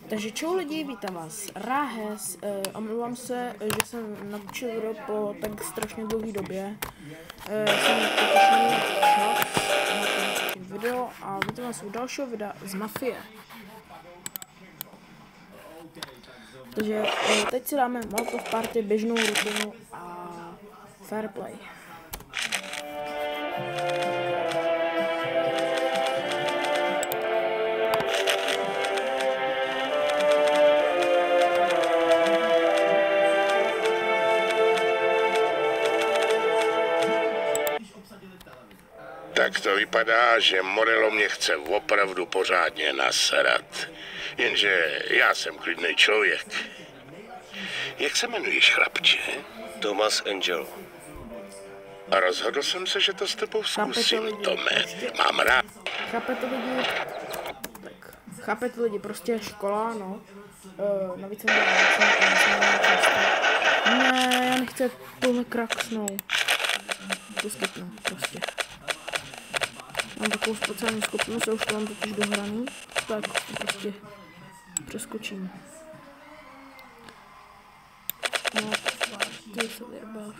Takže čau lidi, vítám vás, Ráhes, omlouvám se, že jsem natočil video po tak strašně dlouhé době. Jsem natočil čas na video a vítám vás u dalšího videa z Mafie. Takže teď si dáme Molotov Party, běžnou rutinu a fair play. Tak to vypadá, že Morello mě chce opravdu pořádně nasrat. Jenže já jsem klidný člověk. Jak se jmenuješ, chlapče? Thomas Angelo. A rozhodl jsem se, že to s tebou zkusím, Tome. Mám rád. Chápete lidi? Tak, chápete lidi, prostě škola, no. Navíc jsem ne, já nechci tohle kraksnout. To skipnu, prostě. Mám takovou speciální schopnost, já už to mám totiž dohraný, tak prostě přeskočím. No, ty se vyrbal.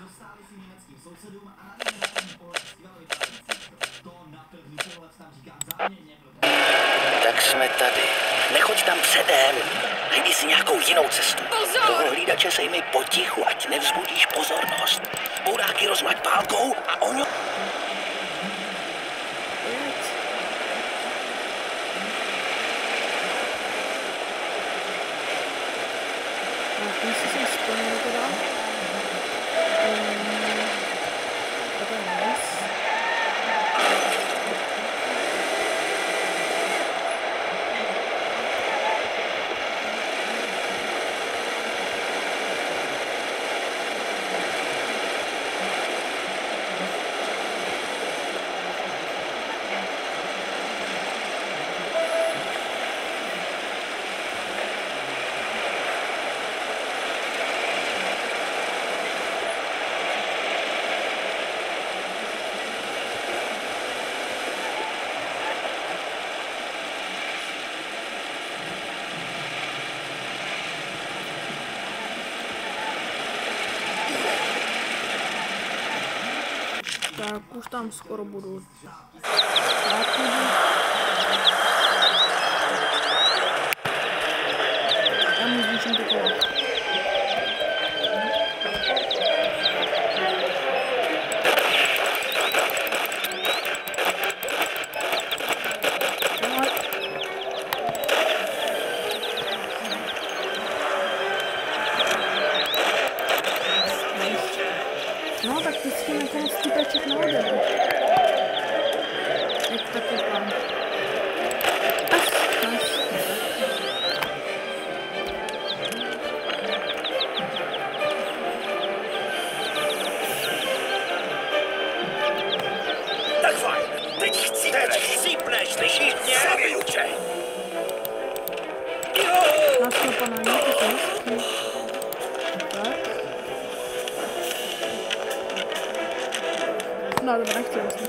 Tak jsme tady. Nechoď tam předem. Najdi si nějakou jinou cestu. Toho hlídače sejmej potichu, ať nevzbudíš pozornost. Bouráky rozmaď pálkou a ono... Ten si jsem splnil teda. To je nice. Tak už tam skoro budu. Tak, já mu zničím ty kola. No, tak teď si nakonec typeček na odebru. Jak taky plán. Tak fajn. Teď chcípneš, slyšíš mě? Zabiju tě. Nastopaná, nějaký to hezký. Tak. No, dobra, nechci vlastně.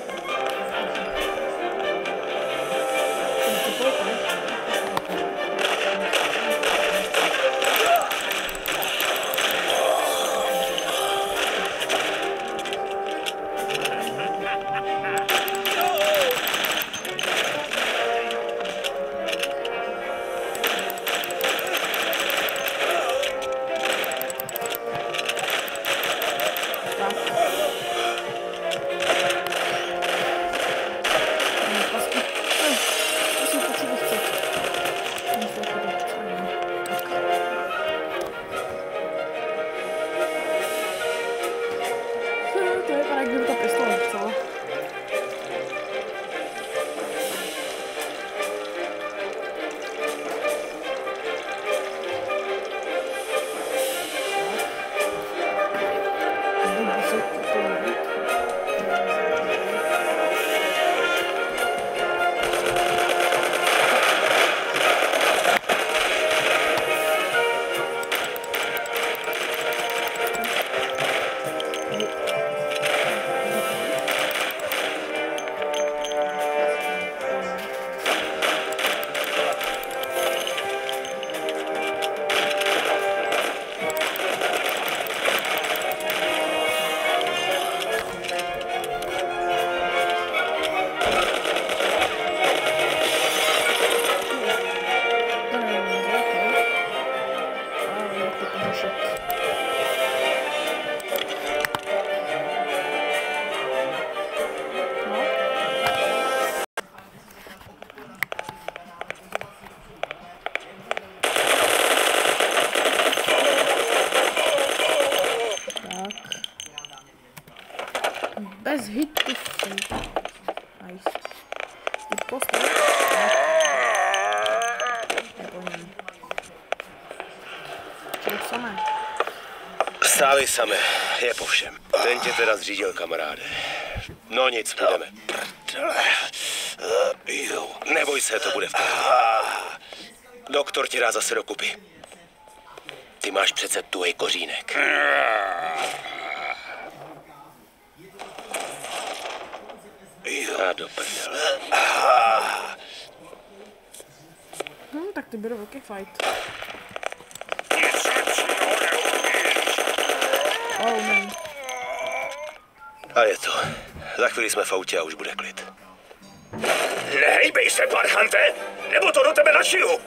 Let's hit this thing. Nice. Ty postav. Nepovím. Čili samé. Stávej samé, je po všem. Ten tě teda zřídil, kamaráde. No nic, půjdeme. Neboj se, to bude v pohodě. Doktor ti dá zase dokupy. Ty máš přece tuhej kořínek. A do prdele. Tak to bude velký fight. Oh man. A je to. Za chvíli jsme v autě a už bude klid. Nehejbej se, parchante, nebo to do tebe našiju.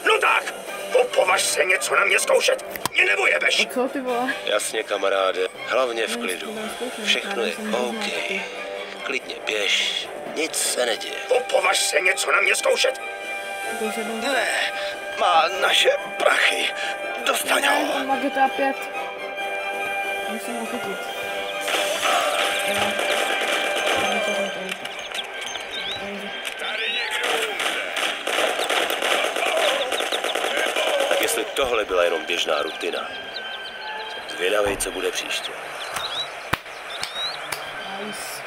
No tak, opovaž se něco na mě zkoušet. Mě nebo jebeš. Co ty vole? Jasně, kamaráde. Hlavně v klidu. Všechno je OK. Klidně běž. Nic se neděje. Opovaž se něco na mě zkoušet. Ne, má naše prachy. Dostaň Ne, ho. on má GTA 5. Musím ho chytit. Tak jestli tohle byla jenom běžná rutina, zvědavej, co bude příště. Nice.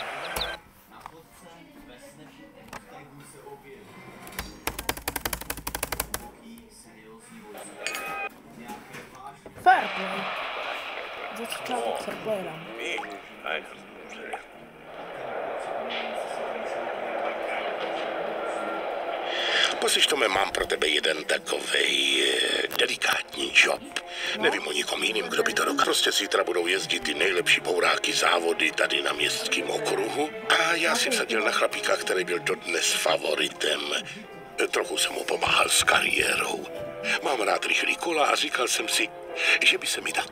Fair play. Za začátek fair play dám. Poslyš, Tome, mám pro tebe jeden takovej delikátní job. Nevím o nikom jiným, kdo by to dokázal. Prostě zítra budou jezdit ty nejlepší bouráky závody tady na městském okruhu. A já si vsadil na chlapíka, který byl dodnes favoritem. Trochu jsem mu pomáhal s kariérou. Mám rád rychlý kola a říkal jsem si, že by se mi tak